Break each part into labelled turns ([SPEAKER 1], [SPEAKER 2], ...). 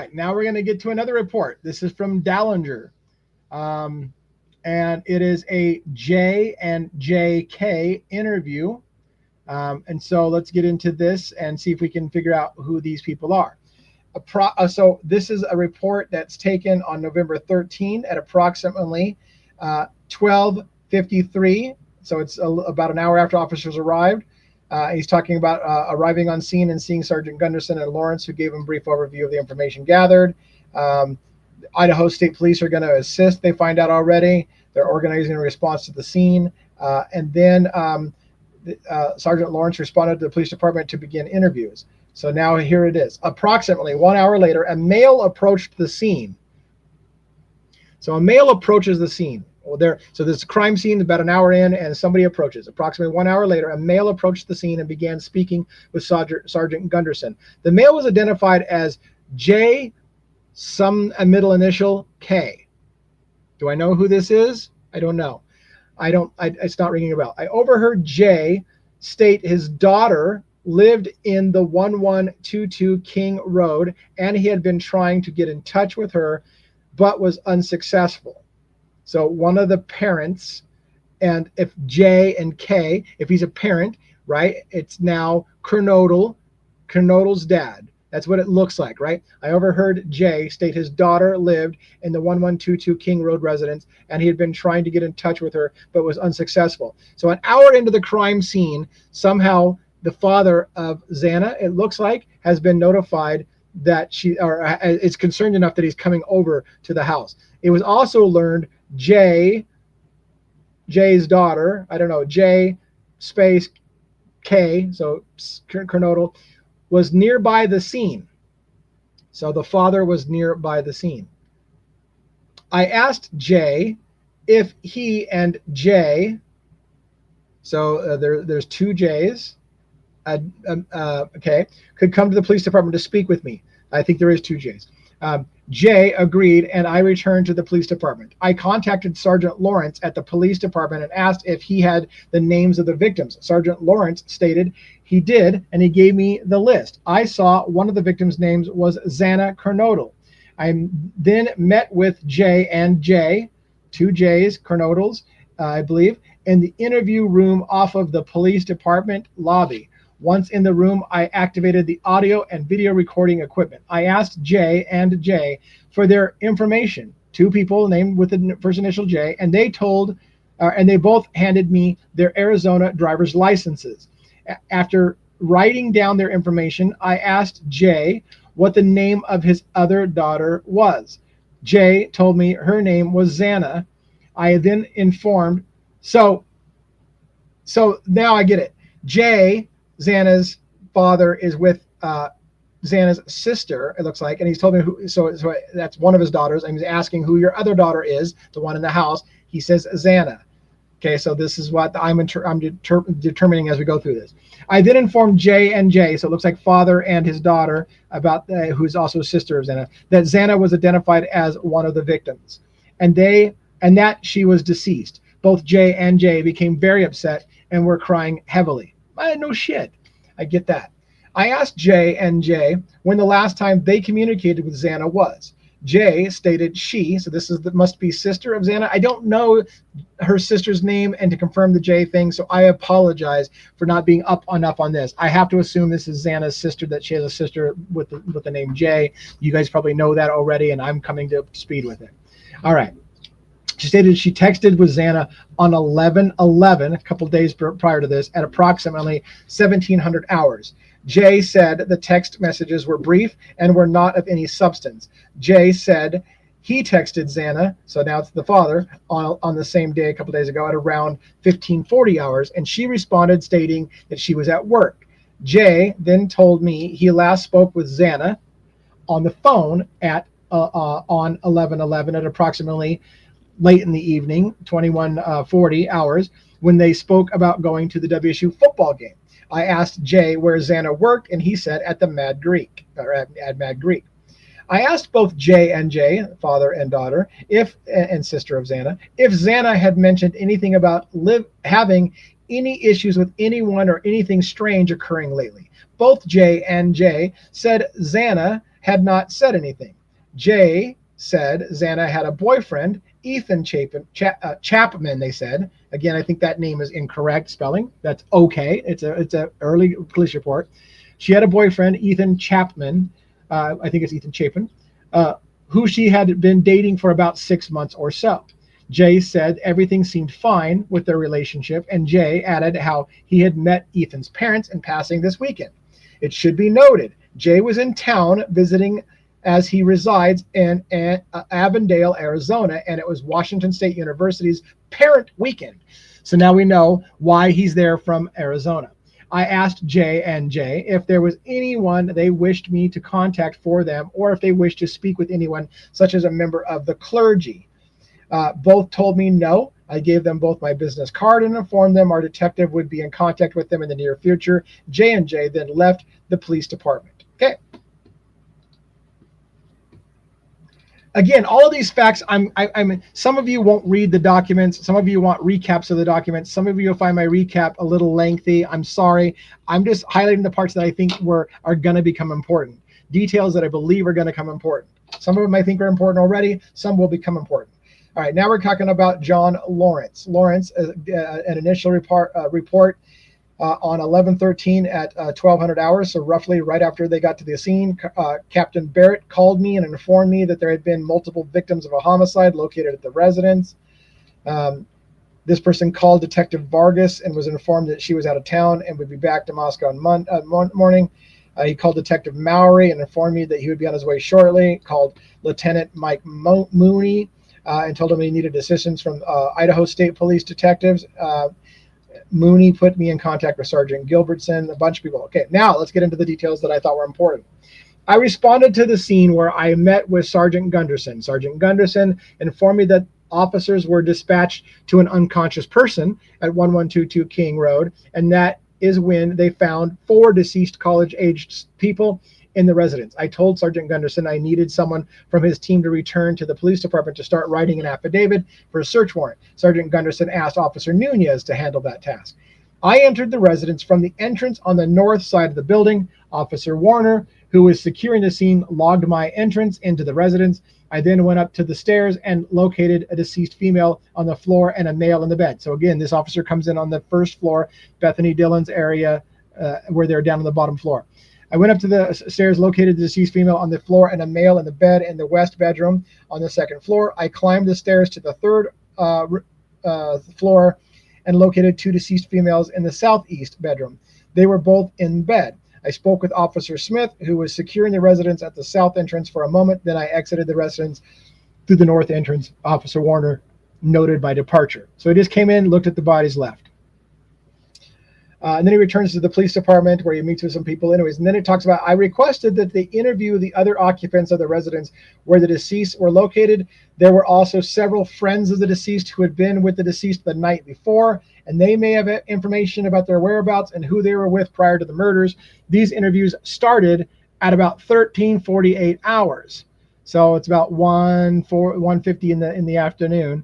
[SPEAKER 1] right, now we're going to get to another report. This is from Dallinger. And it is a J and JK interview. And so let's get into this and see if we can figure out who these people are. So this is a report that's taken on November 13 at approximately 12:53. So it's about an hour after officers arrived. He's talking about arriving on scene and seeing Sergeant Gunderson and Lawrence, who gave him a brief overview of the information gathered. Idaho State Police are going to assist, they find out already. They're organizing a response to the scene. And then Sergeant Lawrence responded to the police department to begin interviews. So now here it is. Approximately 1 hour later, a male approached the scene. So a male approaches the scene. Well, so there's a crime scene about an hour in, and somebody approaches. Approximately 1 hour later, a male approached the scene and began speaking with Sergeant Gunderson. The male was identified as J, a middle initial, K. Do I know who this is? I don't know. It's not ringing a bell. I overheard J state his daughter lived in the 1122 King Road, and he had been trying to get in touch with her, but was unsuccessful. So one of the parents, and if J and K, if he's a parent, right, it's now Kernodle's dad. That's what it looks like, right? I overheard J state his daughter lived in the 1122 King Road residence, and he had been trying to get in touch with her, but was unsuccessful. So an hour into the crime scene, somehow the father of Xana, it looks like, has been notified that is concerned enough that he's coming over to the house. It was also learned J's daughter, I don't know, J space K, so Kernodle, was nearby the scene. So the father was nearby the scene. I asked J if he and J, so there's two J's, okay, could come to the police department to speak with me. I think there is two J's. J agreed, and I returned to the police department. I contacted Sergeant Lawrence at the police department and asked if he had the names of the victims. Sergeant Lawrence stated he did, and he gave me the list. I saw one of the victims' names was Xana Kernodle. I then met with J and J, two J's, Kernodles, I believe, in the interview room off of the police department lobby. Once in the room, I activated the audio and video recording equipment. I asked J and J for their information, two people named with the first initial J, and they both handed me their Arizona driver's licenses. After writing down their information, I asked J what the name of his other daughter was. J told me her name was Xana. I then informed, so now I get it. J, Xana's father, is with Xana's sister, it looks like, and he's told me who. So that's one of his daughters. And he's asking who your other daughter is, the one in the house. He says Xana. Okay, so this is what I'm determining as we go through this. I then informed J and J, so it looks like father and his daughter, about who's also a sister of Xana, that Xana was identified as one of the victims, and that she was deceased. Both J and J became very upset and were crying heavily. No shit. I get that. I asked J and J when the last time they communicated with Xana was. J stated she, so this must be sister of Xana. I don't know her sister's name, and to confirm the J thing, so I apologize for not being up on this. I have to assume this is Xana's sister, that she has a sister with the name J. You guys probably know that already, and I'm coming to speed with it. All right. She stated she texted with Xana on 11/11, a couple days prior to this, at approximately 1700 hours. Jay said the text messages were brief and were not of any substance. Jay said he texted Xana, so now it's the father, on the same day a couple days ago at around 1540 hours, and she responded stating that she was at work. Jay then told me he last spoke with Xana on the phone at on 11/11 at approximately late in the evening, 2140 hours, when they spoke about going to the WSU football game. I asked Jay where Xana worked, and he said at the Mad Greek, or at Mad Greek. I asked both Jay and Jay, father and daughter, and sister of Xana, if Xana had mentioned anything about having any issues with anyone or anything strange occurring lately. Both Jay and Jay said Xana had not said anything. Jay said Xana had a boyfriend, Ethan Chapman, they said. Again, I think that name is incorrect spelling. That's okay. It's a early police report. She had a boyfriend, Ethan Chapman. I think it's Ethan Chapin, who she had been dating for about 6 months or so. Jay said everything seemed fine with their relationship, and Jay added how he had met Ethan's parents in passing this weekend. It should be noted, Jay was in town visiting as he resides in Avondale, Arizona, and it was Washington State University's parent weekend. So now we know why he's there from Arizona. I asked Jay and Jay if there was anyone they wished me to contact for them, or if they wished to speak with anyone, such as a member of the clergy. Both told me no. I gave them both my business card and informed them our detective would be in contact with them in the near future. Jay and Jay then left the police department. Okay. Again, all of these facts, some of you won't read the documents. Some of you want recaps of the documents. Some of you will find my recap a little lengthy. I'm sorry. I'm just highlighting the parts that I think are going to become important. Details that I believe are going to become important. Some of them I think are important already. Some will become important. All right, now we're talking about John Lawrence. Lawrence, an initial report on 11/13 at 1200 hours, so roughly right after they got to the scene. Captain Barrett called me and informed me that there had been multiple victims of a homicide located at the residence. This person called Detective Vargas and was informed that she was out of town and would be back to Moscow on morning. He called Detective Mowry and informed me that he would be on his way shortly. Called Lieutenant Mike Mooney and told him he needed assistance from Idaho State Police detectives. Mooney put me in contact with Sergeant Gilbertson, a bunch of people. Okay, now let's get into the details that I thought were important. I responded to the scene where I met with Sergeant Gunderson. Sergeant Gunderson informed me that officers were dispatched to an unconscious person at 1122 King Road, and that is when they found 4 deceased college-aged people in the residence. I told Sergeant Gunderson I needed someone from his team to return to the police department to start writing an affidavit for a search warrant. Sergeant Gunderson asked Officer Nunez to handle that task. I entered the residence from the entrance on the north side of the building. Officer Warner, who was securing the scene, logged my entrance into the residence. I then went up to the stairs and located a deceased female on the floor and a male in the bed. So again, this officer comes in on the first floor, Bethany Dillon's area, where they're down on the bottom floor. I went up to the stairs, located the deceased female on the floor and a male in the bed in the west bedroom on the second floor. I climbed the stairs to the third floor and located 2 deceased females in the southeast bedroom. They were both in bed. I spoke with Officer Smith, who was securing the residence at the south entrance for a moment. Then I exited the residence through the north entrance. Officer Warner noted my departure. So he just came in, looked at the bodies, left. And then he returns to the police department where he meets with some people anyways. And then it talks about, I requested that they interview the other occupants of the residence where the deceased were located. There were also several friends of the deceased who had been with the deceased the night before, and they may have information about their whereabouts and who they were with prior to the murders. These interviews started at about 13:48 hours. So it's about 1:50 in the afternoon.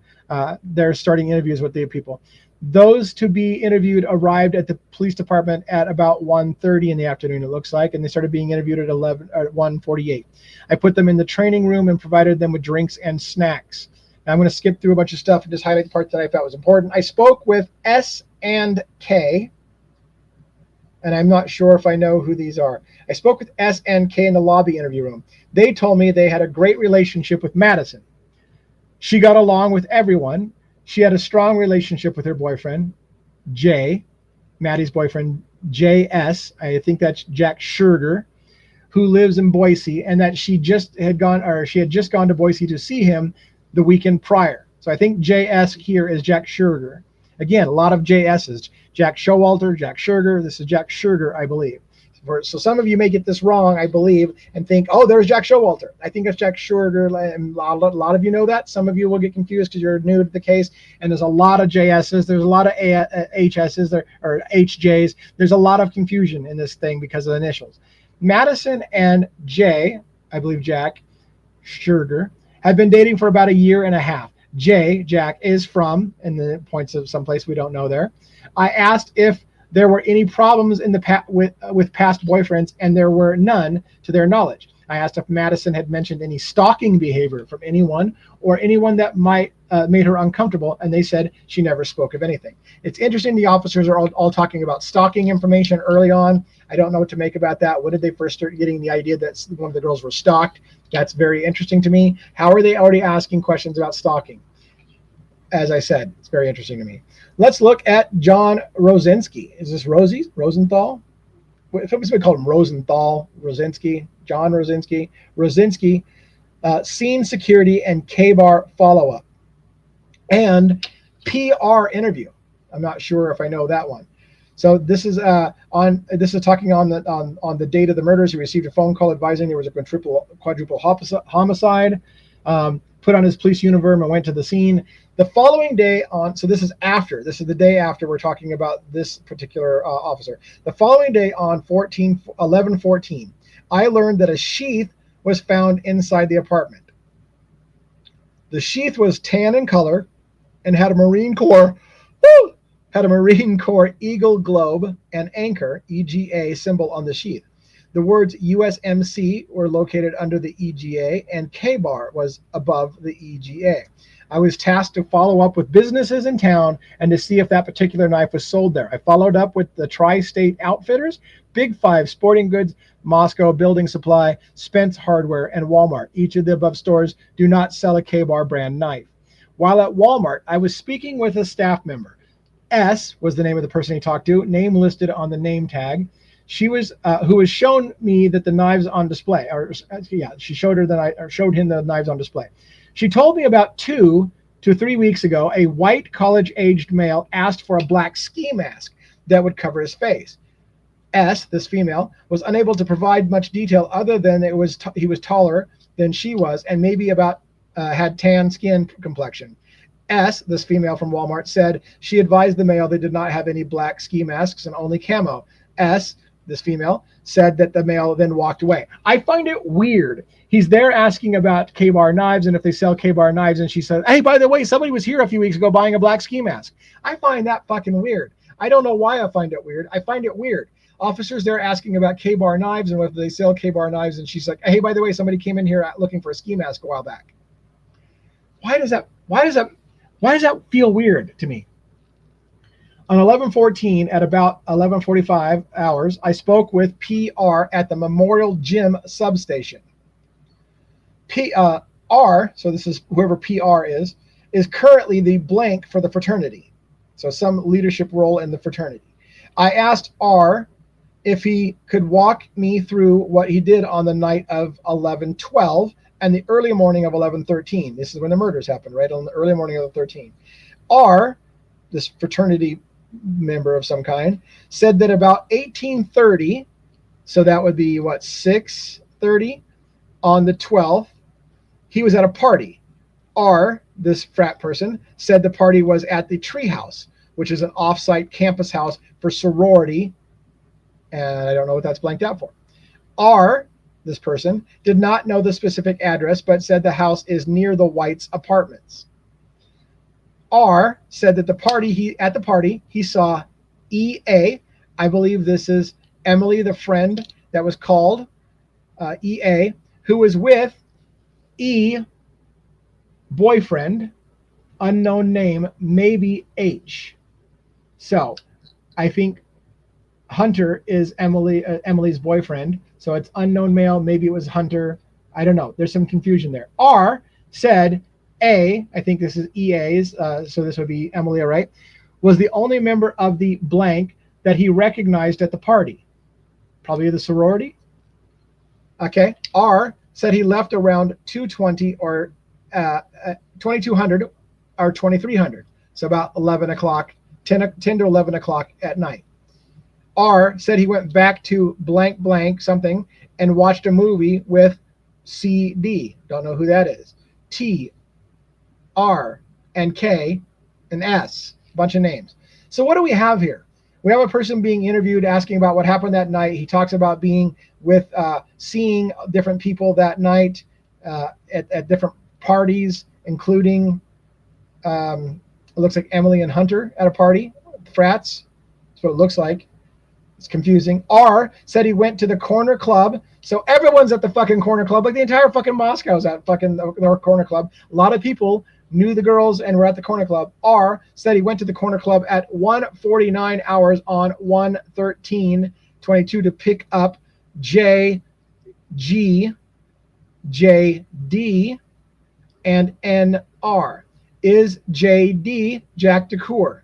[SPEAKER 1] They're starting interviews with the people. Those to be interviewed arrived at the police department at about 1:30 in the afternoon, it looks like, and they started being interviewed at 1:48. I put them in the training room and provided them with drinks and snacks. Now I'm going to skip through a bunch of stuff and just highlight the parts that I thought was important. I spoke with S and K, and I'm not sure if I know who these are. I spoke with S and K in the lobby interview room. They told me they had a great relationship with Madison. She got along with everyone. She had a strong relationship with her boyfriend, Jay, Maddie's boyfriend, JS. I think that's Jack Scherger, who lives in Boise, and that she had just gone to Boise to see him the weekend prior. So I think JS here is Jack Scherger. Again, a lot of JSs. Jack Showalter, Jack Scherger. This is Jack Scherger, I believe. So some of you may get this wrong, I believe, and think, oh, there's Jack Showalter. I think it's Jack Scherger. And a lot of you know that. Some of you will get confused because you're new to the case. And there's a lot of JSs. There's a lot of HSs or HJs. There's a lot of confusion in this thing because of the initials. Madison and Jay, I believe Jack Scherger, have been dating for about a year and a half. Jack, is from, in the points of someplace we don't know there. I asked if there were any problems in the with past boyfriends, and there were none to their knowledge. I asked if Madison had mentioned any stalking behavior from anyone or anyone that might made her uncomfortable, and they said she never spoke of anything. It's interesting the officers are all talking about stalking information early on. I don't know what to make about that. When did they first start getting the idea that one of the girls were stalked? That's very interesting to me. How are they already asking questions about stalking? As I said, it's very interesting to me. Let's look at John Rosinski. Is this Rosie? Rosenthal? Somebody called him Rosenthal, Rosinski, John Rosinski. Rosinski, scene security and K-bar follow-up. And PR interview. I'm not sure if I know that one. So this is talking on the date of the murders. He received a phone call advising there was a quadruple homicide. Put on his police uniform and went to the scene. The following day so this is the day after we're talking about this particular officer. The following day on 11/14, I learned that a sheath was found inside the apartment. The sheath was tan in color and had a Marine Corps Eagle Globe and Anchor EGA symbol on the sheath. The words USMC were located under the EGA and K-bar was above the EGA. I was tasked to follow up with businesses in town and to see if that particular knife was sold there. I followed up with the Tri-State Outfitters, Big Five Sporting Goods, Moscow Building Supply, Spence Hardware, and Walmart. Each of the above stores do not sell a K-bar brand knife. While at Walmart, I was speaking with a staff member. S was the name of the person he talked to, name listed on the name tag. She was who has shown me that the knives on display, she showed him the knives on display. She told me about 2 to 3 weeks ago, a white college-aged male asked for a black ski mask that would cover his face. S, this female, was unable to provide much detail other than he was taller than she was and maybe had tan skin complexion. S, this female from Walmart, said she advised the male they did not have any black ski masks and only camo. S, this female, said that the male then walked away. I find it weird. He's there asking about K-bar knives and if they sell K-bar knives, and she said, hey, by the way, somebody was here a few weeks ago buying a black ski mask. I find that fucking weird. I don't know why I find it weird. I find it weird. Officers there asking about K-bar knives and whether they sell K-bar knives, and she's like, hey, by the way, somebody came in here looking for a ski mask a while back. Why does that feel weird to me? On 11/14 at about 11:45 hours, I spoke with PR at the Memorial Gym substation. R, so this is whoever PR is currently the blank for the fraternity. So some leadership role in the fraternity. I asked R if he could walk me through what he did on the night of 11/12 and the early morning of 11/13. This is when the murders happened, right? On the early morning of the 13th. R, this fraternity member of some kind, said that about 18:30, so that would be 6:30 on the 12th, he was at a party. R, this frat person, said the party was at the Treehouse, which is an off-site campus house for sorority, and I don't know what that's blanked out for. R, this person, did not know the specific address, but said the house is near the White's apartments. R said that at the party he saw EA. I believe this is Emily, the friend that was called EA, who was with E boyfriend, unknown name, maybe H. So I think Hunter is Emily's boyfriend. So it's unknown male. Maybe it was Hunter. I don't know. There's some confusion there. R said A, I think this is EA's, so this would be Emily, right, was the only member of the blank that he recognized at the party. Probably the sorority. Okay. R said he left around 2:20 or 2200 or 2300. So about 11 o'clock, 10 to 11 o'clock at night. R said he went back to blank blank something and watched a movie with CD. Don't know who that is. T, R, and K, and S. A bunch of names. So what do we have here? We have a person being interviewed asking about what happened that night. He talks about being with, seeing different people that night at different parties, including, it looks like Emily and Hunter at a party, frats. That's what it looks like. It's confusing. R said he went to the corner club. So everyone's at the fucking corner club. Like the entire fucking Moscow's at fucking the corner club. A lot of people knew the girls and were at the corner club. R said he went to the corner club at 1:49 hours on 1/13/22 to pick up J, G, J, D, and NR. Is JD Jack DeCoeur?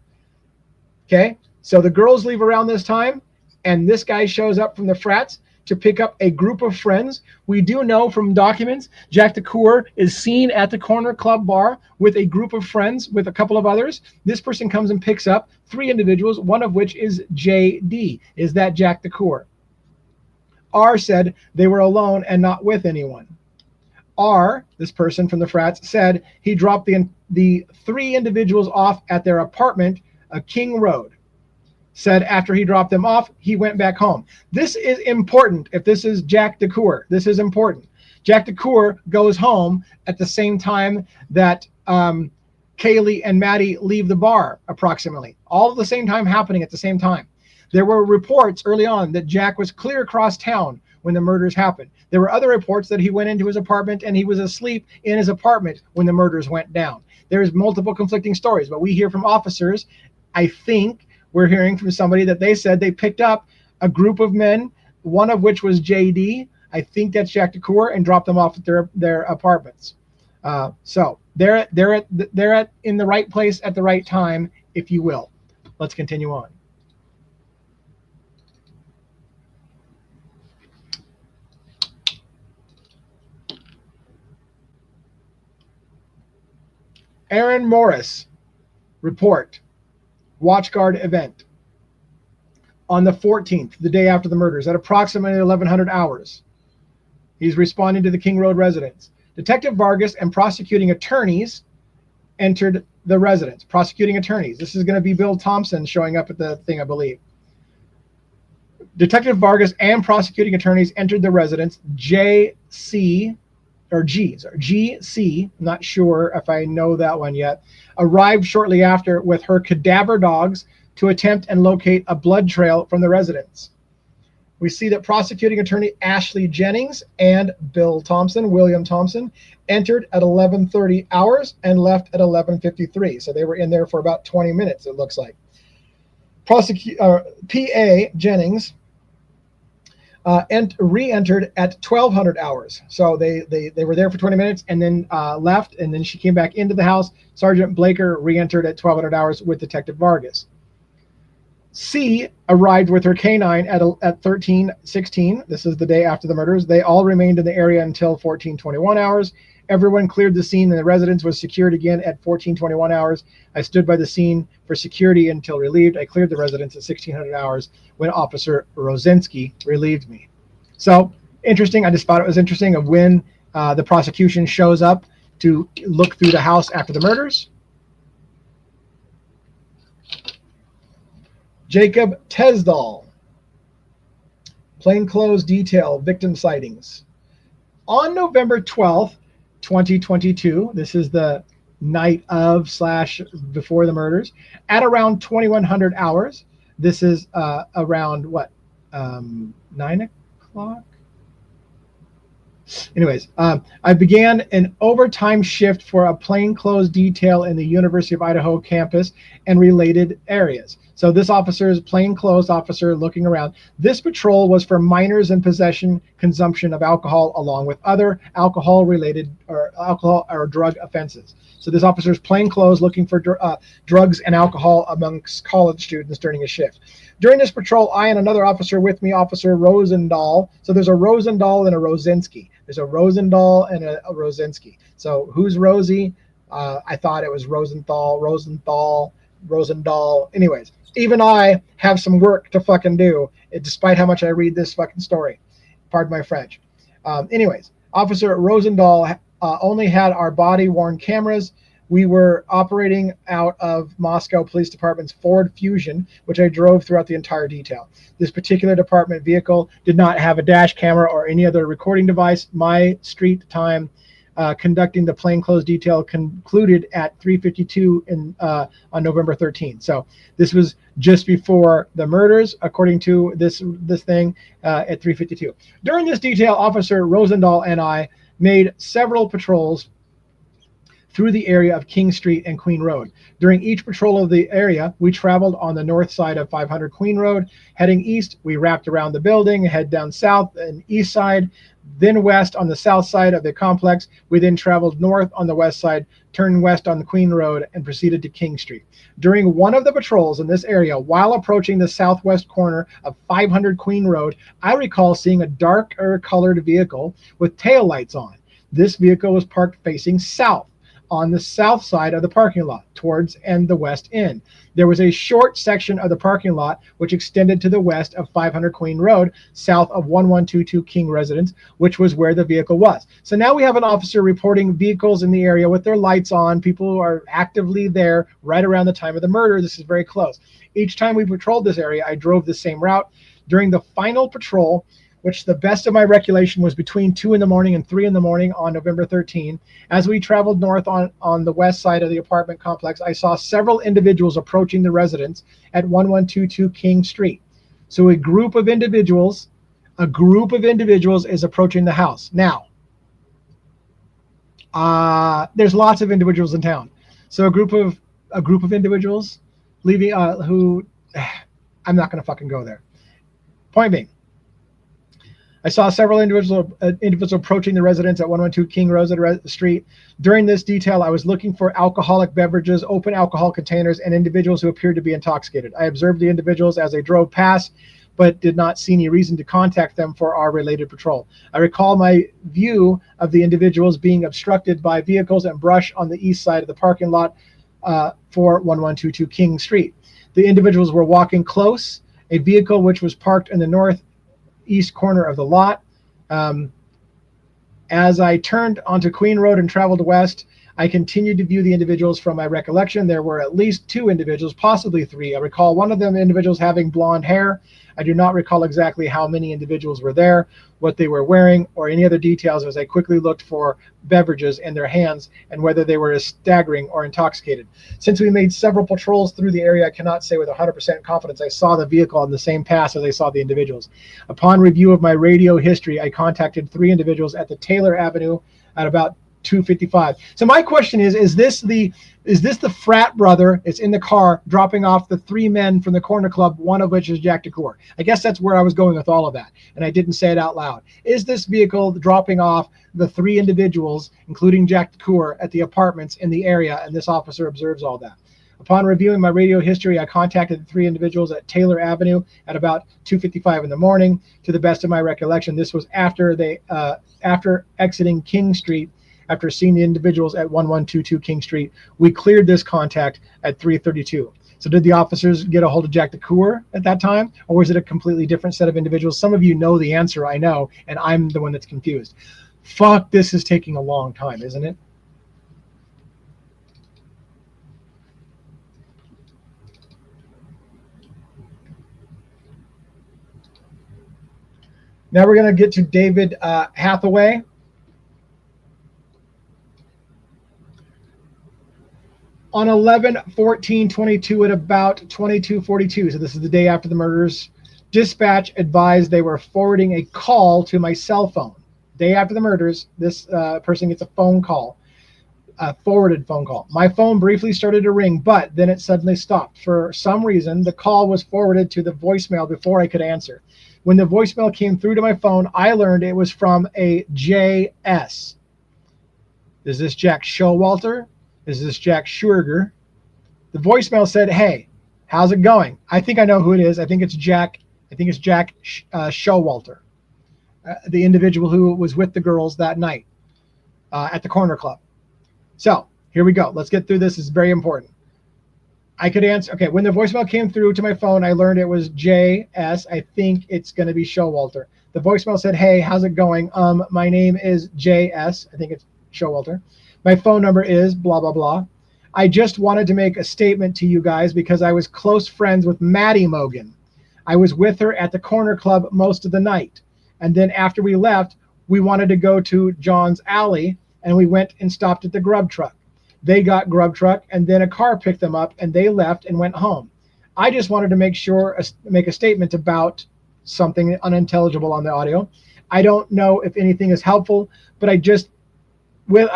[SPEAKER 1] Okay, so the girls leave around this time, and this guy shows up from the frats to pick up a group of friends. We do know from documents Jack DeCoeur is seen at the corner club bar with a group of friends, with a couple of others. This person comes and picks up 3 individuals, one of which is JD. Is that Jack DeCoeur? R said they were alone and not with anyone. R, this person from the frats, said he dropped the 3 individuals off at their apartment, King Road. Said after he dropped them off, he went back home. This is important. If this is Jack DeCoeur, this is important. Jack DeCoeur goes home at the same time that Kaylee and Maddie leave the bar, approximately. All at the same time, happening at the same time. There were reports early on that Jack was clear across town when the murders happened. There were other reports that he went into his apartment and he was asleep in his apartment when the murders went down. There's multiple conflicting stories, but we hear from officers. I think we're hearing from somebody that they said they picked up a group of men, one of which was JD. I think that's Jack DeCoeur, and dropped them off at their apartments. So they're in the right place at the right time, if you will. Let's continue on. Aaron Morris report. WatchGuard event on the 14th, the day after the murders, at approximately 1100 hours. He's responding to the King Road residence. Detective Vargas and prosecuting attorneys entered the residence. Prosecuting attorneys. This is going to be Bill Thompson showing up at the thing, I believe. Detective Vargas and prosecuting attorneys entered the residence. GC, I'm not sure if I know that one yet, arrived shortly after with her cadaver dogs to attempt and locate a blood trail from the residence. We see that prosecuting attorney Ashley Jennings and William Thompson, entered at 11:30 hours and left at 11:53. So they were in there for about 20 minutes, it looks like. PA Jennings and re-entered at 1200 hours. So they were there for 20 minutes and then left, and then she came back into the house. Sergeant Blaker re-entered at 1200 hours with Detective Vargas. C arrived with her canine at 13:16. This is the day after the murders. They all remained in the area until 14:21 hours. Everyone cleared the scene and the residence was secured again at 14:21 hours. I stood by the scene for security until relieved. I cleared the residence at 1600 hours when Officer Rosinski relieved me. So interesting. I just thought it was interesting of when the prosecution shows up to look through the house after the murders. Jacob Tesdall, plainclothes detail, victim sightings. On November 12th, 2022, this is the night of / before the murders, at around 2100 hours. This is around what, 9 o'clock? Anyways, I began an overtime shift for a plainclothes detail in the University of Idaho campus and related areas. So this officer is plainclothes officer looking around. This patrol was for minors in possession, consumption of alcohol, along with other alcohol-related or alcohol or drug offenses. So this officer is plainclothes looking for drugs and alcohol amongst college students during a shift. During this patrol, I and another officer with me, Officer Rosendahl. So there's a Rosendahl and a Rosinski. There's a Rosendahl and a Rosinski. So who's Rosie? I thought it was Rosendahl. Anyways, even I have some work to fucking do, despite how much I read this fucking story. Pardon my French. Anyways, Officer Rosendahl only had our body-worn cameras. We were operating out of Moscow Police Department's Ford Fusion, which I drove throughout the entire detail. This particular department vehicle did not have a dash camera or any other recording device. My street time conducting the plainclothes detail concluded at 3:52 on November 13th. So this was just before the murders, according to this thing, at 3:52. During this detail, Officer Rosendahl and I made several patrols through the area of King Street and Queen Road. During each patrol of the area, we traveled on the north side of 500 Queen Road. Heading east, we wrapped around the building, head down south and east side, then west on the south side of the complex. We then traveled north on the west side, turned west on the Queen Road, and proceeded to King Street. During one of the patrols in this area, while approaching the southwest corner of 500 Queen Road, I recall seeing a darker colored vehicle with taillights on. This vehicle was parked facing south, on the south side of the parking lot, towards and the west end. There was a short section of the parking lot which extended to the west of 500 Queen Road, south of 1122 King Residence, which was where the vehicle was. So now we have an officer reporting vehicles in the area with their lights on. People are actively there right around the time of the murder. This is very close. Each time we patrolled this area, I drove the same route. During the final patrol, which the best of my recollection was between 2 in the morning and 3 in the morning on November 13. As we traveled north on the west side of the apartment complex, I saw several individuals approaching the residence at 1122 King Street. So a group of individuals is approaching the house. Now, there's lots of individuals in town. So a group of individuals leaving who I'm not going to fucking go there. Point being, I saw several individuals approaching the residence at 112 King Road Street. During this detail, I was looking for alcoholic beverages, open alcohol containers, and individuals who appeared to be intoxicated. I observed the individuals as they drove past, but did not see any reason to contact them for our related patrol. I recall my view of the individuals being obstructed by vehicles and brush on the east side of the parking lot for 1122 King Street. The individuals were walking close. A vehicle which was parked in the northeast corner of the lot. As I turned onto Queen Road and traveled west, I continued to view the individuals. From my recollection, there were at least 2 individuals, possibly 3. I recall one of them individuals having blonde hair. I do not recall exactly how many individuals were there, what they were wearing, or any other details, as I quickly looked for beverages in their hands and whether they were staggering or intoxicated. Since we made several patrols through the area, I cannot say with 100% confidence I saw the vehicle on the same path as I saw the individuals. Upon review of my radio history, I contacted 3 individuals at the Taylor Avenue at about 2:55. So my question is this the frat brother? It's in the car dropping off the 3 men from the corner club, one of which is Jack DeCour. I guess that's where I was going with all of that, and I didn't say it out loud. Is this vehicle dropping off the 3 individuals, including Jack DeCour, at the apartments in the area? And this officer observes all that. Upon reviewing my radio history, I contacted the 3 individuals at Taylor Avenue at about 2:55 in the morning. To the best of my recollection, this was after exiting King Street. After seeing the individuals at 1122 King Street, we cleared this contact at 3:32. So did the officers get a hold of Jack DeCour at that time, or was it a completely different set of individuals? Some of you know the answer, I know, and I'm the one that's confused. Fuck, this is taking a long time, isn't it? Now we're going to get to David Hathaway. On 11/14/22 at about 22:42, so this is the day after the murders, dispatch advised they were forwarding a call to my cell phone. Day after the murders, this person gets a phone call, a forwarded phone call. My phone briefly started to ring, but then it suddenly stopped. For some reason, the call was forwarded to the voicemail before I could answer. When the voicemail came through to my phone, I learned it was from a JS. Is this Jack Showalter? Is this Jack Schurger? The voicemail said, "Hey, how's it going?" I think I know who it is. I think it's Jack Showalter, the individual who was with the girls that night at the corner club. So here we go. Let's get through this. It's very important. I could answer. Okay, when the voicemail came through to my phone, I learned it was JS. I think it's going to be Showalter. The voicemail said, "Hey, how's it going? My name is JS. I think it's Showalter. My phone number is blah, blah, blah. I just wanted to make a statement to you guys because I was close friends with Maddie Mogan. I was with her at the corner club most of the night. And then after we left, we wanted to go to John's Alley and we went and stopped at the grub truck. They got grub truck, and then a car picked them up, and they left and went home. I just wanted to make a statement about something unintelligible on the audio. I don't know if anything is helpful, but I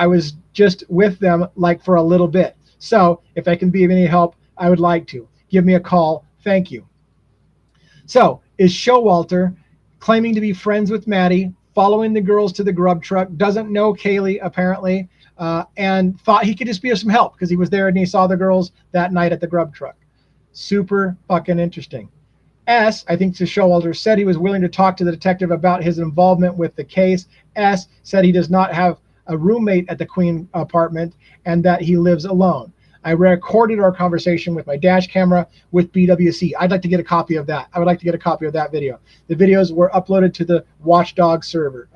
[SPEAKER 1] was just with them like for a little bit. So if I can be of any help, I would like to. Give me a call. Thank you. So is Showalter claiming to be friends with Maddie, following the girls to the grub truck, doesn't know Kaylee apparently, and thought he could just be of some help because he was there and he saw the girls that night at the grub truck. Super fucking interesting. S, I think to Showalter, said he was willing to talk to the detective about his involvement with the case. S said he does not have a roommate at the Queen apartment and that he lives alone. I recorded our conversation with my dash camera with BWC. I'd like to get a copy of that. I would like to get a copy of that video. The videos were uploaded to the Watchdog server.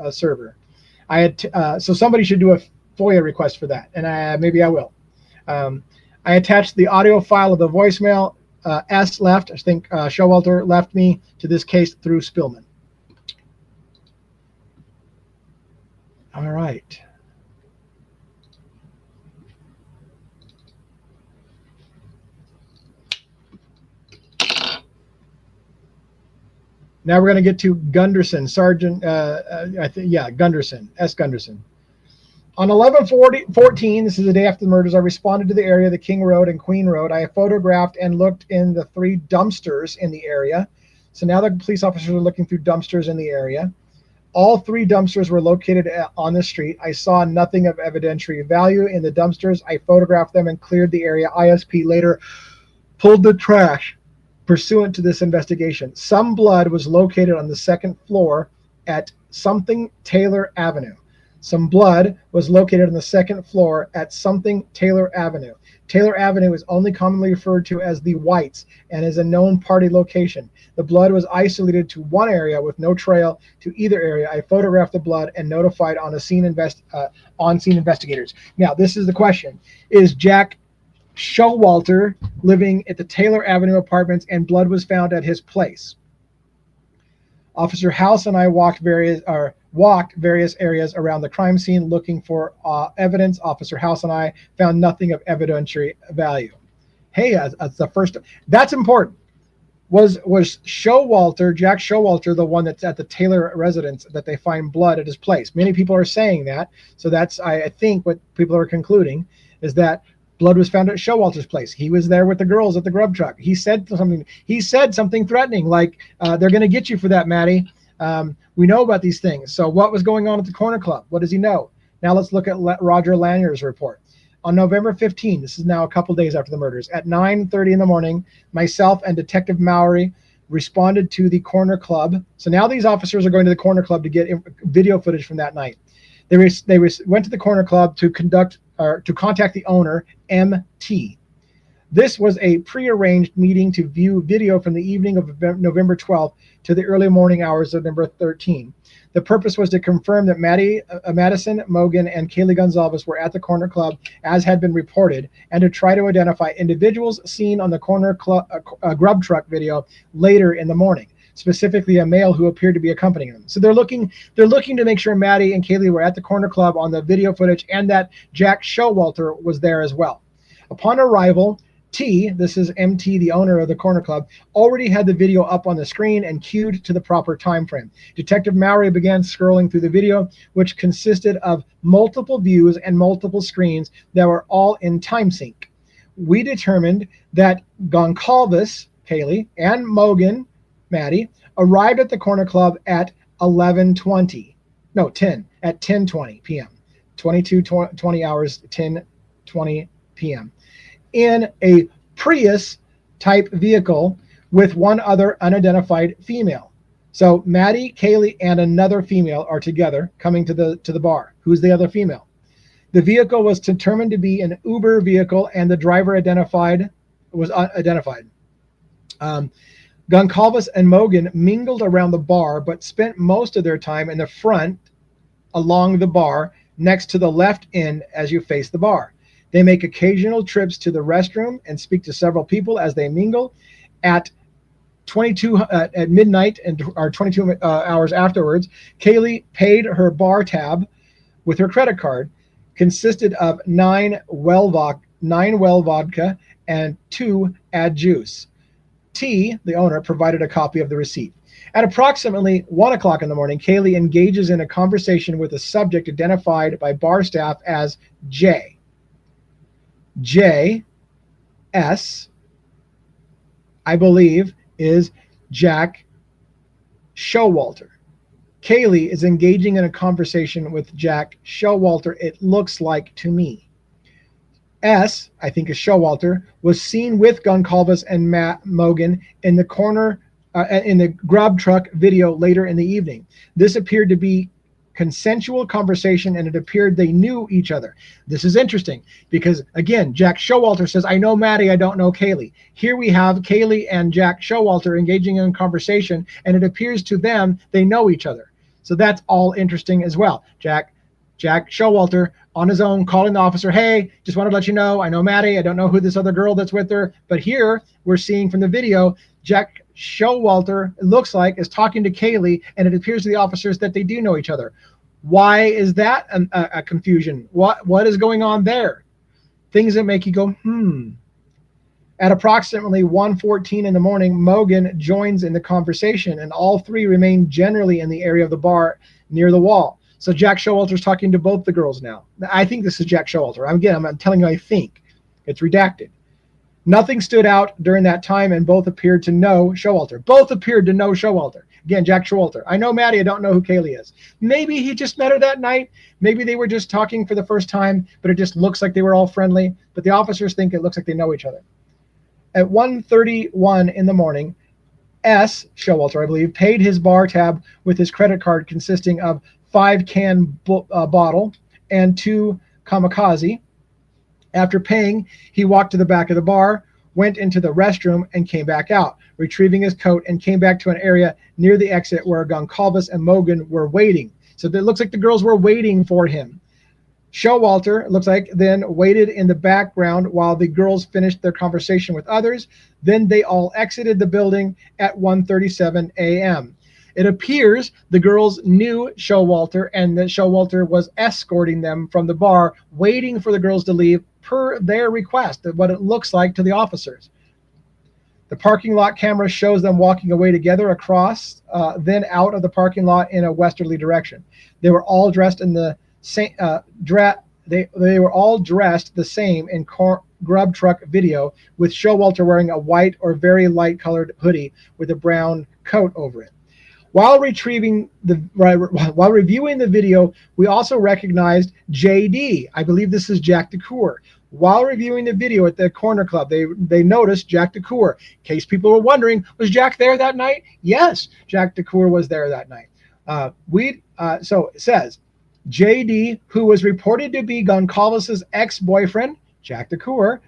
[SPEAKER 1] I had so somebody should do a FOIA request for that, and maybe I will. I attached the audio file of the voicemail. S left. I think Showalter left me to this case through Spillman. All right. Now we're going to get to Gunderson, Sergeant, Gunderson, S. Gunderson. On 11/14, this is the day after the murders, I responded to the area, the King Road and Queen Road. I photographed and looked in the 3 dumpsters in the area. So now the police officers are looking through dumpsters in the area. All 3 dumpsters were located on the street. I saw nothing of evidentiary value in the dumpsters. I photographed them and cleared the area. ISP later pulled the trash pursuant to this investigation. Some blood was located on the 2nd floor at something Taylor Avenue. Some blood was located on the 2nd floor at something Taylor Avenue. Taylor Avenue is only commonly referred to as the Whites and is a known party location. The blood was isolated to one area with no trail to either area. I photographed the blood and notified on-scene investigators. Now, this is the question. Is Jack Showalter living at the Taylor Avenue apartments and blood was found at his place? Officer House and I walked various areas around the crime scene looking for evidence. Officer House and I found nothing of evidentiary value. Hey, that's the first. That's important. Was Showalter, Jack Showalter, the one that's at the Taylor residence that they find blood at his place? Many people are saying that. So that's, I think, what people are concluding is that blood was found at Showalter's place. He was there with the girls at the grub truck. He said something threatening, like, they're going to get you for that, Maddie. We know about these things. So what was going on at the corner club? What does he know? Now let's look at Roger Lanier's report. On November 15, this is now a couple days after the murders, at 9:30 in the morning, myself and Detective Mowry responded to the corner club. So now these officers are going to the corner club to get video footage from that night. They went to the corner club to contact the owner, MT. This was a prearranged meeting to view video from the evening of November 12th to the early morning hours of November 13. The purpose was to confirm that Madison, Mogan, and Kaylee Gonzalez were at the corner club as had been reported, and to try to identify individuals seen on the corner grub truck video later in the morning, specifically a male who appeared to be accompanying them. So they're looking to make sure Maddie and Kaylee were at the corner club on the video footage and that Jack Showalter was there as well. Upon arrival, T, this is MT, the owner of the corner club, already had the video up on the screen and queued to the proper time frame. Detective Mowry began scrolling through the video, which consisted of multiple views and multiple screens that were all in time sync. We determined that Goncalves, Kaylee, and Mogan, Maddie, arrived at the corner club at 10:20 p.m. 22:20 hours, 10:20 p.m. in a Prius type vehicle with one other unidentified female. So Maddie, Kaylee, and another female are together coming to the bar. Who's the other female? The vehicle was determined to be an Uber vehicle, and the driver was identified. Goncalves and Mogan mingled around the bar, but spent most of their time in the front along the bar next to the left end as you face the bar. They make occasional trips to the restroom and speak to several people as they mingle. At midnight or 22 hours afterwards, Kaylee paid her bar tab with her credit card. consisted of 9 well vodka and 2 add juice. T, the owner, provided a copy of the receipt. At approximately 1 o'clock in the morning, Kaylee engages in a conversation with a subject identified by bar staff as J. J, S, I believe, is Jack Showalter. Kaylee is engaging in a conversation with Jack Showalter, it looks like to me. S, I think is Showalter, was seen with Goncalves and Matt Mogan in the grub truck video later in the evening. This appeared to be consensual conversation, and it appeared they knew each other. This is interesting because, again, Jack Showalter says, I know Maddie, I don't know Kaylee. Here we have Kaylee and Jack Showalter engaging in conversation, and it appears to them they know each other. So that's all interesting as well. Jack Showalter on his own calling the officer, hey, just wanted to let you know, I know Maddie, I don't know who this other girl that's with her, but here we're seeing from the video, Jack Showalter, it looks like, is talking to Kaylee, and it appears to the officers that they do know each other. Why is that a confusion? What is going on there? Things that make you go, At approximately 1:14 in the morning, Mogan joins in the conversation, and all three remain generally in the area of the bar near the wall. So Jack Showalter's talking to both the girls now. I think this is Jack Showalter. I'm telling you, I think. It's redacted. Nothing stood out during that time, and both appeared to know Showalter. Both appeared to know Showalter. Again, Jack Showalter. I know Maddie. I don't know who Kaylee is. Maybe he just met her that night. Maybe they were just talking for the first time, but it just looks like they were all friendly. But the officers think it looks like they know each other. At 1:31 in the morning, S, Showalter, I believe, paid his bar tab with his credit card consisting of 5-can bottle and 2 kamikaze. After paying, he walked to the back of the bar, went into the restroom, and came back out, retrieving his coat, and came back to an area near the exit where Goncalves and Mogan were waiting. So it looks like the girls were waiting for him. Showalter, it looks like, then waited in the background while the girls finished their conversation with others. Then they all exited the building at 1:37 a.m. It appears the girls knew Showalter and that Showalter was escorting them from the bar, waiting for the girls to leave per their request, of what it looks like to the officers. The parking lot camera shows them walking away together across, then out of the parking lot in a westerly direction. They were all dressed in the same. They were all dressed the same in grub truck video, with Showalter wearing a white or very light colored hoodie with a brown coat over it. While reviewing the video, we also recognized JD. I believe this is Jack DeCour. While reviewing the video at the corner club, they noticed Jack DeCour. In case people were wondering, was Jack there that night? Yes, Jack DeCour was there that night. So it says, JD, who was reported to be Goncalves' ex-boyfriend, Jack DeCour.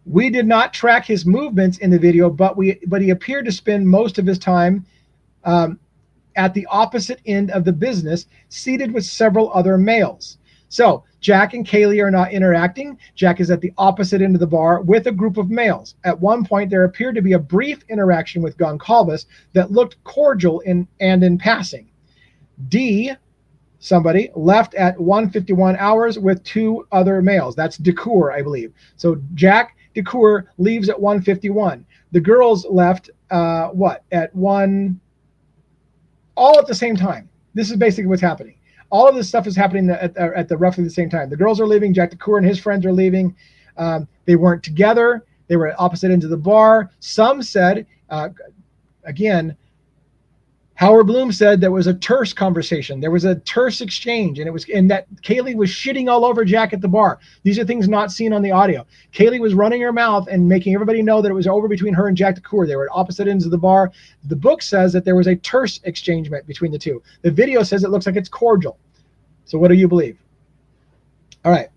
[SPEAKER 1] We did not track his movements in the video, but he appeared to spend most of his time at the opposite end of the business, seated with several other males. So Jack and Kaylee are not interacting. Jack is at the opposite end of the bar with a group of males. At one point, there appeared to be a brief interaction with Goncalves that looked cordial in passing. D, somebody, left at 1:51 hours with 2 other males. That's DeCour, I believe. So Jack DeCour leaves at 1:51. The girls left at 1, all at the same time. This is basically what's happening. All of this stuff is happening at the roughly the same time. The girls are leaving. Jack DeCour and his friends are leaving. They weren't together. They were at opposite ends of the bar. Some said, again, Howard Bloom said there was a terse conversation. There was a terse exchange, and that Kaylee was shitting all over Jack at the bar. These are things not seen on the audio. Kaylee was running her mouth and making everybody know that it was over between her and Jack DeCour. They were at opposite ends of the bar. The book says that there was a terse exchange between the two. The video says it looks like it's cordial. So what do you believe? All right.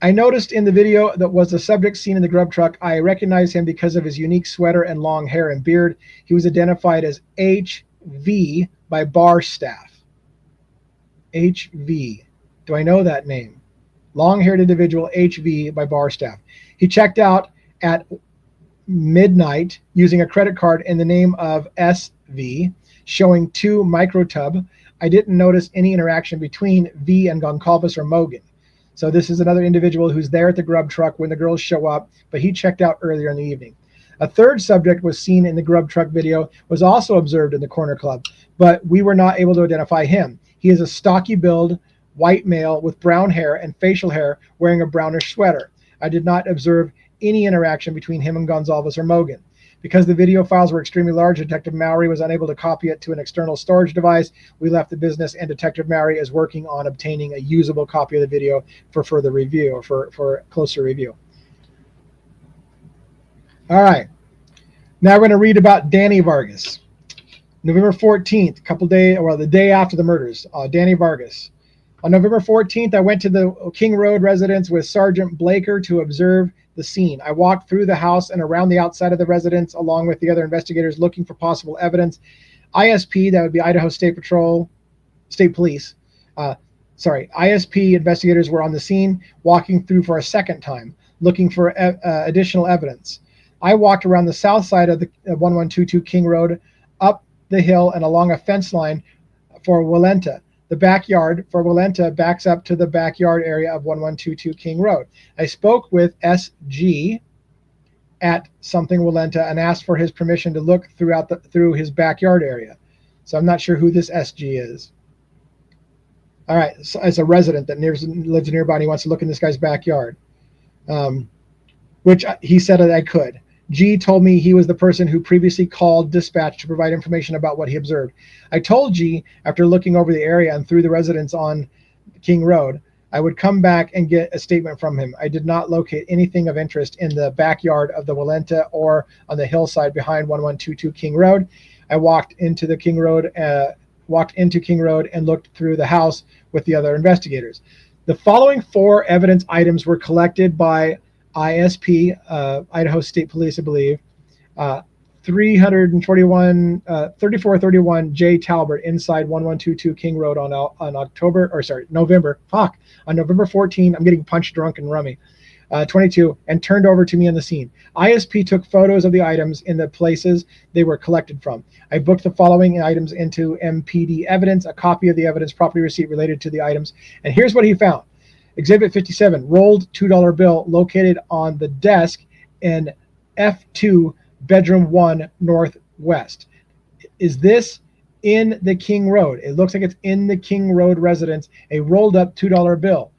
[SPEAKER 1] I noticed in the video that was the subject seen in the grub truck. I recognized him because of his unique sweater and long hair and beard. He was identified as HV by bar staff. HV. Do I know that name? Long-haired individual, HV by bar staff. He checked out at midnight using a credit card in the name of SV, showing 2 microtub. I didn't notice any interaction between V and Goncalves or Mogan. So this is another individual who's there at the grub truck when the girls show up, but he checked out earlier in the evening. A third subject was seen in the grub truck video, was also observed in the corner club, but we were not able to identify him. He is a stocky build, white male with brown hair and facial hair, wearing a brownish sweater. I did not observe any interaction between him and Gonzalez or Mogan. Because the video files were extremely large, Detective Mowry was unable to copy it to an external storage device. We left the business, and Detective Mowry is working on obtaining a usable copy of the video for further review, or for closer review. All right. Now we're going to read about Danny Vargas. November 14th, the day after the murders, Danny Vargas. On November 14th, I went to the King Road residence with Sergeant Blaker to observe the scene. I walked through the house and around the outside of the residence along with the other investigators looking for possible evidence. ISP, that would be Idaho State Police. ISP investigators were on the scene, walking through for a second time, looking for additional evidence. I walked around the south side of the 1122 King Road, up the hill and along a fence line for Walenta. The backyard for Walenta backs up to the backyard area of 1122 King Road. I spoke with SG at something Walenta and asked for his permission to look through his backyard area. So I'm not sure who this SG is. All right, so it's a resident that lives nearby, and he wants to look in this guy's backyard, which he said that I could. G told me he was the person who previously called dispatch to provide information about what he observed. I told G, after looking over the area and through the residence on King Road, I would come back and get a statement from him. I did not locate anything of interest in the backyard of the Walenta or on the hillside behind 1122 King Road. I walked into King Road and looked through the house with the other investigators. The following 4 evidence items were collected by ISP, Idaho State Police, I believe. 3431 J. Talbert inside 1122 King Road on November 14. I'm getting punch drunk and rummy. 22, and turned over to me on the scene. ISP took photos of the items in the places they were collected from. I booked the following items into MPD evidence, a copy of the evidence property receipt related to the items, and here's what he found. Exhibit 57, rolled $2 bill located on the desk in F2, bedroom 1, northwest. Is this in the King Road? It looks like it's in the King Road residence, a rolled up $2 bill.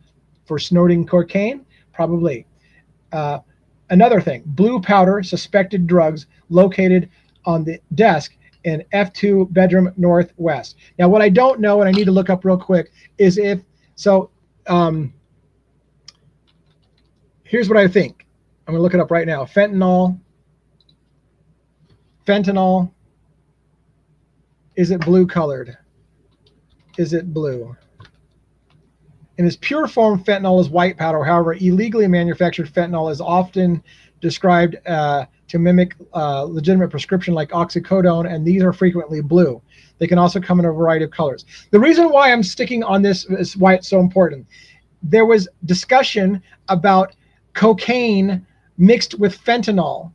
[SPEAKER 1] For snorting cocaine? Probably. Another thing, blue powder, suspected drugs, located on the desk in F2, bedroom northwest. Now, what I don't know, and I need to look up real quick, is here's what I think. I'm going to look it up right now. Fentanyl. Is it blue colored? Is it blue? In its pure form, fentanyl is white powder. However, illegally manufactured fentanyl is often described to mimic legitimate prescription like oxycodone, and these are frequently blue. They can also come in a variety of colors. The reason why I'm sticking on this is why it's so important. There was discussion about cocaine mixed with fentanyl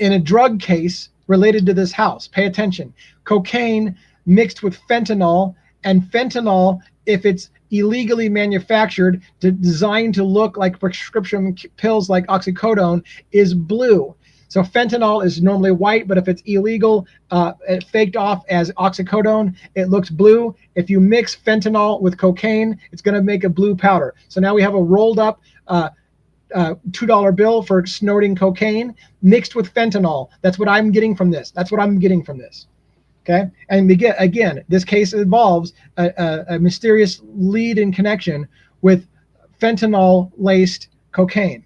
[SPEAKER 1] in a drug case related to this house. Pay attention. Cocaine mixed with fentanyl, and fentanyl, if it's illegally manufactured, designed to look like prescription pills like oxycodone, is blue. So fentanyl is normally white, but if it's illegal, faked off as oxycodone, it looks blue. If you mix fentanyl with cocaine, it's going to make a blue powder. So now we have a rolled up $2 bill for snorting cocaine mixed with fentanyl. That's what I'm getting from this. Okay, and again, this case involves a mysterious lead in connection with fentanyl-laced cocaine.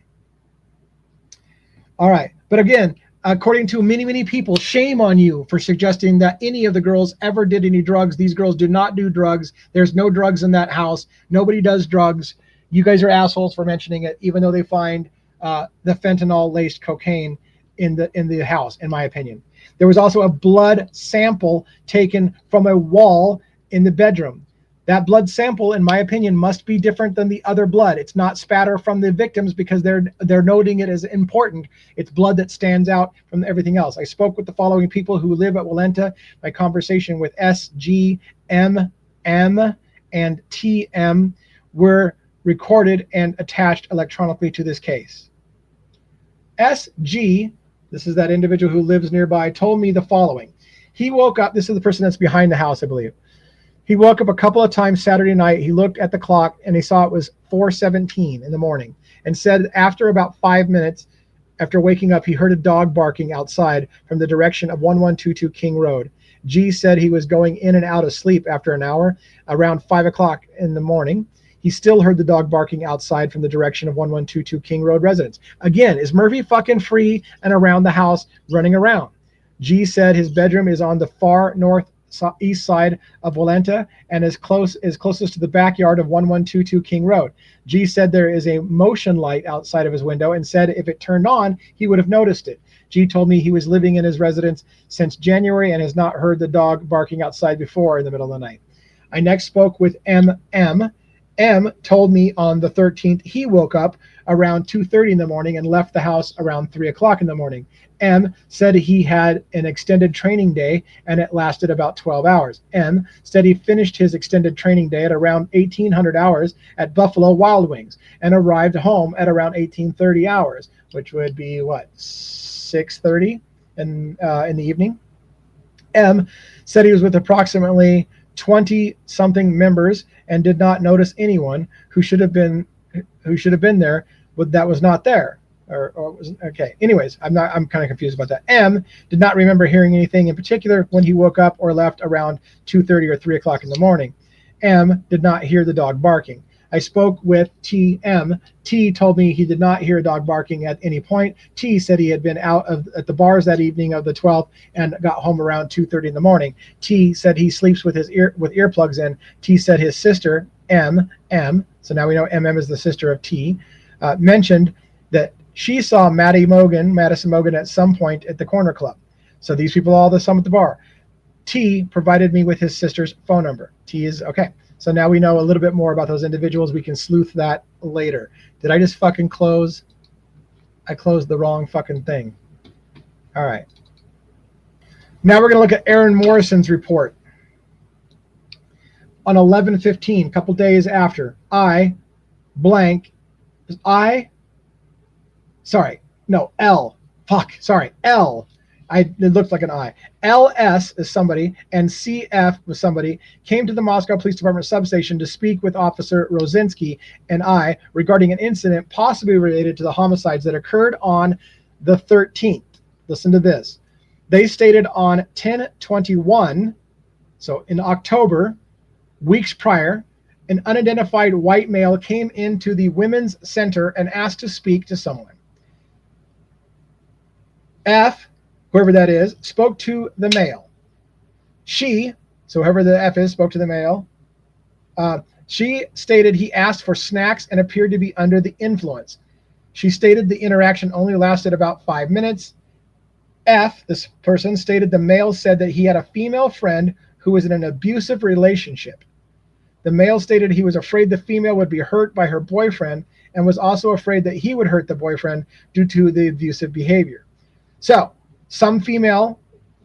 [SPEAKER 1] All right, but again, according to many people, shame on you for suggesting that any of the girls ever did any drugs. These girls do not do drugs. There's no drugs in that house. Nobody does drugs. You guys are assholes for mentioning it, even though they find the fentanyl-laced cocaine in the house, in my opinion. There was also a blood sample taken from a wall in the bedroom. That blood sample, in my opinion, must be different than the other blood. It's not spatter from the victims because they're noting it as important. It's blood that stands out from everything else. I spoke with the following people who live at Walenta. My conversation with S, G, M, M, and TM were recorded and attached electronically to this case. SG, this is that individual who lives nearby, told me the following. He woke up, this is the person that's behind the house, I believe. He woke up a couple of times Saturday night. He looked at the clock and he saw it was 4:17 in the morning and said after about 5 minutes after waking up, he heard a dog barking outside from the direction of 1122 King Road. G said he was going in and out of sleep after an hour. Around 5 o'clock in the morning, he still heard the dog barking outside from the direction of 1122 King Road residence. Again, is Murphy fucking free and around the house running around? G said his bedroom is on the far northeast side of Walenta and is closest to the backyard of 1122 King Road. G said there is a motion light outside of his window and said if it turned on, he would have noticed it. G told me he was living in his residence since January and has not heard the dog barking outside before in the middle of the night. I next spoke with MM. M told me on the 13th he woke up around 2:30 in the morning and left the house around 3 o'clock in the morning. M said he had an extended training day and it lasted about 12 hours. M said he finished his extended training day at around 1800 hours at Buffalo Wild Wings and arrived home at around 1830 hours, which would be what, 6:30 in the evening. M said he was with approximately 20 something members and did not notice anyone who should have been there, but that was not there. Or was okay. Anyways, I'm kind of confused about that. M did not remember hearing anything in particular when he woke up or left around 2:30 or 3 o'clock in the morning. M did not hear the dog barking. I spoke with TM. T told me he did not hear a dog barking at any point. T said he had been out at the bars that evening of the 12th and got home around 2:30 in the morning. T said he sleeps with earplugs in. T said his sister M, so now we know MM is the sister of T, mentioned that she saw Madison Mogan at some point at the corner club. So these people all saw him at the bar. T provided me with his sister's phone number. T is okay. So now we know a little bit more about those individuals. We can sleuth that later. Did I just fucking close? I closed the wrong fucking thing. All right. Now we're going to look at Aaron Morrison's report. On 11/15, a couple days after, L. It looked like an I. LS is somebody and CF was somebody, came to the Moscow Police Department substation to speak with Officer Rosinski and I regarding an incident possibly related to the homicides that occurred on the 13th. Listen to this. They stated on 10/21, so in October, weeks prior, an unidentified white male came into the women's center and asked to speak to someone. F, whoever that is, spoke to the male. She, so whoever the F is, spoke to the male. She stated he asked for snacks and appeared to be under the influence. She stated the interaction only lasted about 5 minutes. F, this person, stated the male said that he had a female friend who was in an abusive relationship. The male stated he was afraid the female would be hurt by her boyfriend and was also afraid that he would hurt the boyfriend due to the abusive behavior. So, some female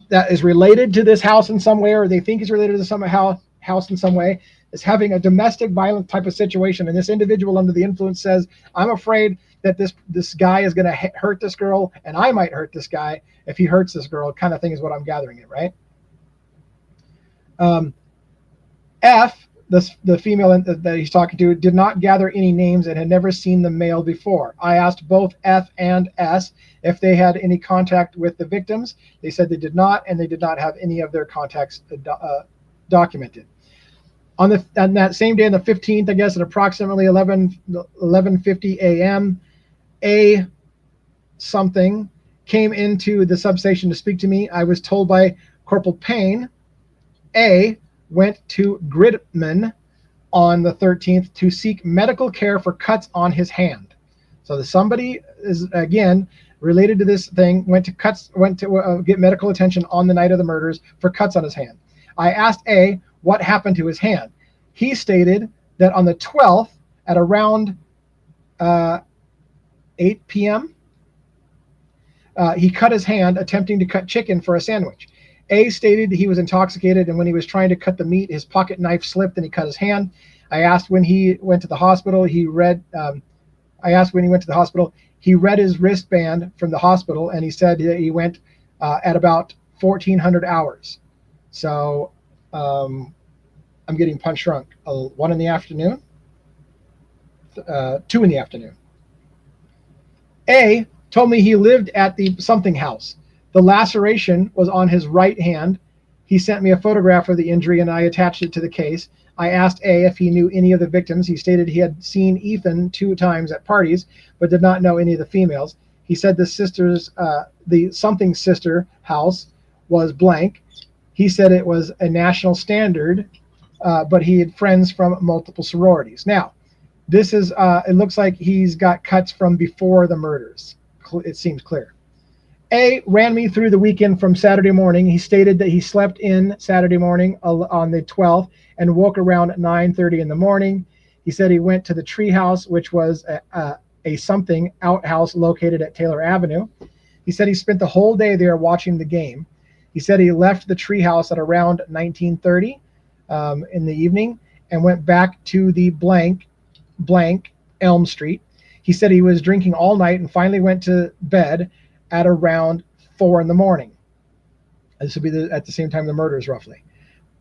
[SPEAKER 1] that is related to this house in some way, or they think is related to some house in some way, is having a domestic violence type of situation, and this individual under the influence says, I'm afraid that this guy is going to hurt this girl, and I might hurt this guy if he hurts this girl, kind of thing is what I'm gathering it, right? F, the female that he's talking to, did not gather any names and had never seen the male before. I asked both F and S if they had any contact with the victims. They said they did not, and they did not have any of their contacts documented. On that same day, on the 15th, I guess, at approximately 11:50 a.m., A something came into the substation to speak to me. I was told by Corporal Payne, A went to Gridman on the 13th to seek medical care for cuts on his hand. So somebody is, again, related to this thing, went to get medical attention on the night of the murders for cuts on his hand. I asked A what happened to his hand. He stated that on the 12th at around 8 p.m., he cut his hand attempting to cut chicken for a sandwich. A stated he was intoxicated, and when he was trying to cut the meat, his pocket knife slipped and he cut his hand. I asked when he went to the hospital. He read his wristband from the hospital, and he said that he went at about 1400 hours. So I'm getting punch drunk. 1 in the afternoon, 2 in the afternoon. A told me he lived at the something house. The laceration was on his right hand. He sent me a photograph of the injury and I attached it to the case. I asked A if he knew any of the victims. He stated he had seen Ethan 2 times at parties, but did not know any of the females. He said the something sister house was blank. He said it was a national standard, but he had friends from multiple sororities. Now, this is, it looks like he's got cuts from before the murders. It seems clear. A ran me through the weekend from Saturday morning. He stated that he slept in Saturday morning on the 12th and woke around 9:30 in the morning. He said he went to the treehouse, which was a something outhouse located at Taylor Avenue. He said he spent the whole day there watching the game. He said he left the treehouse at around 19:30 in the evening and went back to the blank Elm Street. He said he was drinking all night and finally went to bed at around 4 in the morning. This would be at the same time the murders, roughly.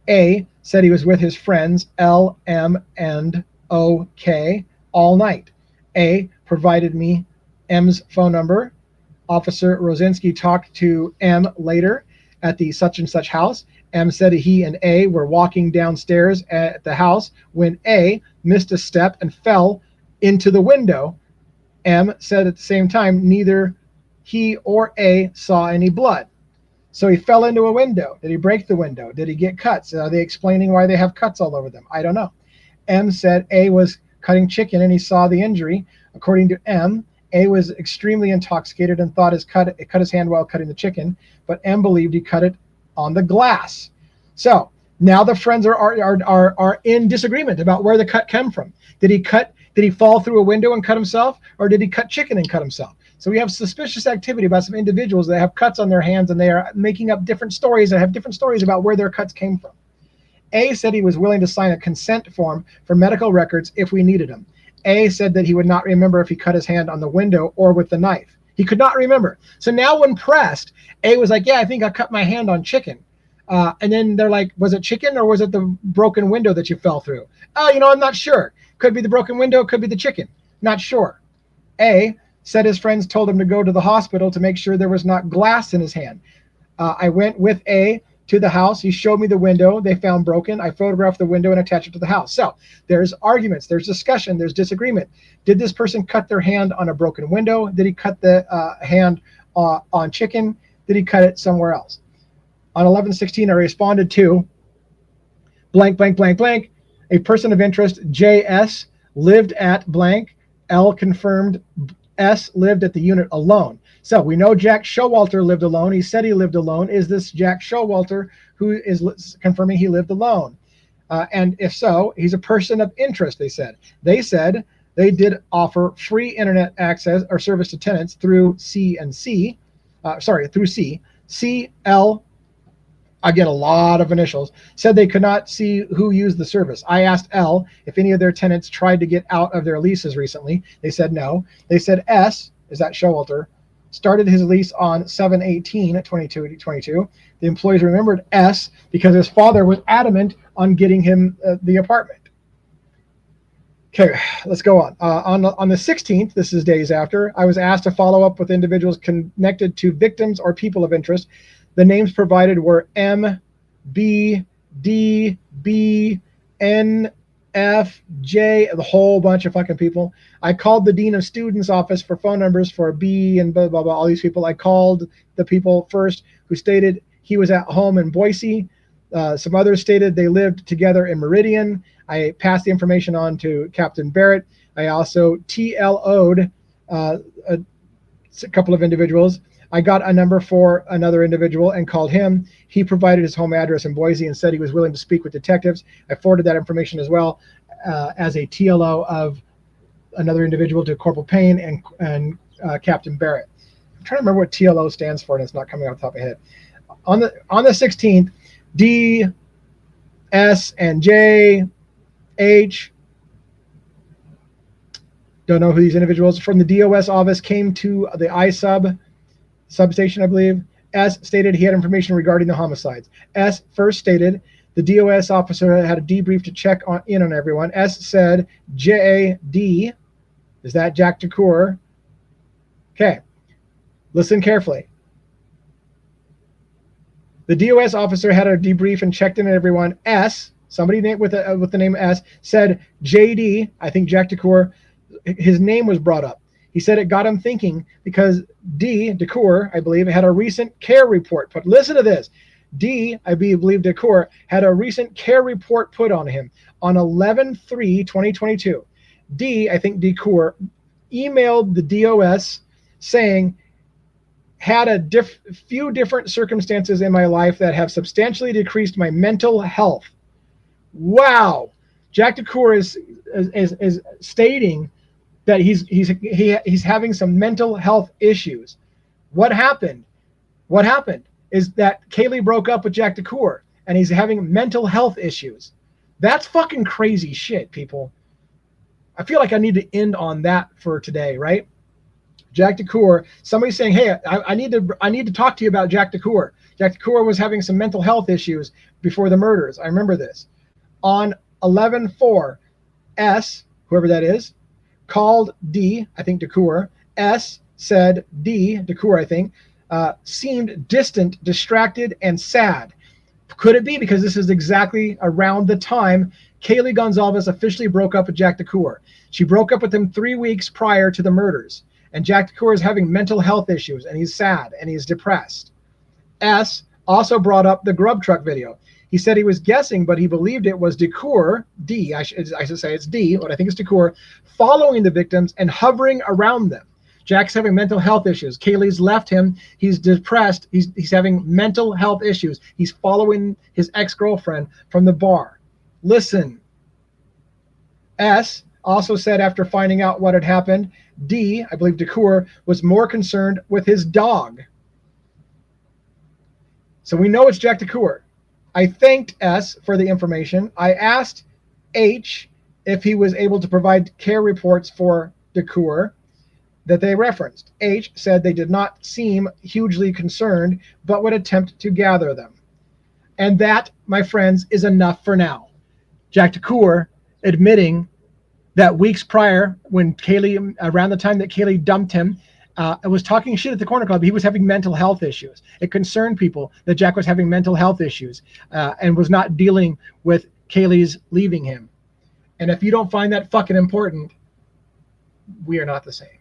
[SPEAKER 1] A said he was with his friends L, M, and O, K all night. A provided me M's phone number. Officer Rosinski talked to M later at the such and such house. M said he and A were walking downstairs at the house when A missed a step and fell into the window. M said at the same time neither he or A saw any blood. So he fell into a window. Did he break the window? Did he get cuts? Are they explaining why they have cuts all over them? I don't know. M said A was cutting chicken and he saw the injury. According to M, A was extremely intoxicated and thought it cut his hand while cutting the chicken, but M believed he cut it on the glass. So now the friends are in disagreement about where the cut came from. Did he fall through a window and cut himself, or did he cut chicken and cut himself? So we have suspicious activity about some individuals that have cuts on their hands, and they are making up different stories and have different stories about where their cuts came from. A said he was willing to sign a consent form for medical records if we needed them. A said that he would not remember if he cut his hand on the window or with the knife. He could not remember. So now when pressed, A was like, yeah, I think I cut my hand on chicken. And then they're like, was it chicken or was it the broken window that you fell through? Oh, I'm not sure. Could be the broken window, could be the chicken. Not sure. A said his friends told him to go to the hospital to make sure there was not glass in his hand. I went with A to the house. He showed me the window they found broken. I photographed the window and attached it to the house. So there's arguments, there's discussion, there's disagreement. Did this person cut their hand on a broken window? Did he cut the hand on chicken? Did he cut it somewhere else? On 11/16, I responded to blank, blank, blank, blank. A person of interest, JS, lived at blank. L confirmed S lived at the unit alone. So we know Jack Showalter lived alone. He said he lived alone. Is this Jack Showalter who is confirming he lived alone? And if so, he's a person of interest, they said. They said they did offer free internet access or service to tenants through through C. CL, again, a lot of initials, said they could not see who used the service. I asked L if any of their tenants tried to get out of their leases recently. They said no. They said S, is that Showalter, started his lease on 7/18/2022. The employees remembered S because his father was adamant on getting him the apartment. Okay, let's go on. On the 16th, this is days after, I was asked to follow up with individuals connected to victims or people of interest. The names provided were M, B, D, B, N, F, J, a whole bunch of fucking people. I called the Dean of Students office for phone numbers for B and blah, blah, blah, all these people. I called the people first who stated he was at home in Boise. Some others stated they lived together in Meridian. I passed the information on to Captain Barrett. I also TLO'd a couple of individuals. I got a number for another individual and called him. He provided his home address in Boise and said he was willing to speak with detectives. I forwarded that information as well as a TLO of another individual to Corporal Payne and Captain Barrett. I'm trying to remember what TLO stands for, and it's not coming off the top of my head. On the 16th, D, S, and J, H, don't know who these individuals from the DOS office came to the substation, I believe. S stated he had information regarding the homicides. S first stated the DOS officer had a debrief to check in on everyone. S said J.D. Is that Jack DeCour? Okay, listen carefully. The DOS officer had a debrief and checked in on everyone. S, somebody named with the name S, said J.D., I think Jack DeCour, his name was brought up. He said it got him thinking because DeCour, I believe, had a recent care report put. Listen to this. I believe DeCour had a recent care report put on him on 11/3/2022. I think DeCour emailed the DOS saying, had a few different circumstances in my life that have substantially decreased my mental health. Wow. Jack DeCour is stating that he's having some mental health issues. What happened? What happened is that Kaylee broke up with Jack DeCour and he's having mental health issues. That's fucking crazy shit, people. I feel like I need to end on that for today, right? Jack DeCour, somebody's saying, hey, I need to talk to you about Jack DeCour. Jack DeCour was having some mental health issues before the murders. I remember this. On 11/4, S, whoever that is, called D, I think DeCour. S said DeCour, I think, seemed distant, distracted, and sad. Could it be because this is exactly around the time Kaylee Gonzalez officially broke up with Jack DeCour? She broke up with him 3 weeks prior to the murders. And Jack DeCour is having mental health issues, and he's sad, and he's depressed. S also brought up the grub truck video. He said he was guessing, but he believed it was DeCour, I should say it's D, what I think is DeCour, following the victims and hovering around them. Jack's having mental health issues. Kaylee's left him. He's depressed. He's having mental health issues. He's following his ex-girlfriend from the bar. Listen. S also said after finding out what had happened, D, I believe DeCour, was more concerned with his dog. So we know it's Jack DeCour. I thanked S for the information. I asked H if he was able to provide care reports for DeCour that they referenced. H said they did not seem hugely concerned, but would attempt to gather them. And that, my friends, is enough for now. Jack DeCour admitting that weeks prior, when Kaylee, around the time that Kaylee dumped him, was talking shit at the corner club, he was having mental health issues. It concerned people that Jack was having mental health issues and was not dealing with Kaylee's leaving him. And if you don't find that fucking important, we are not the same.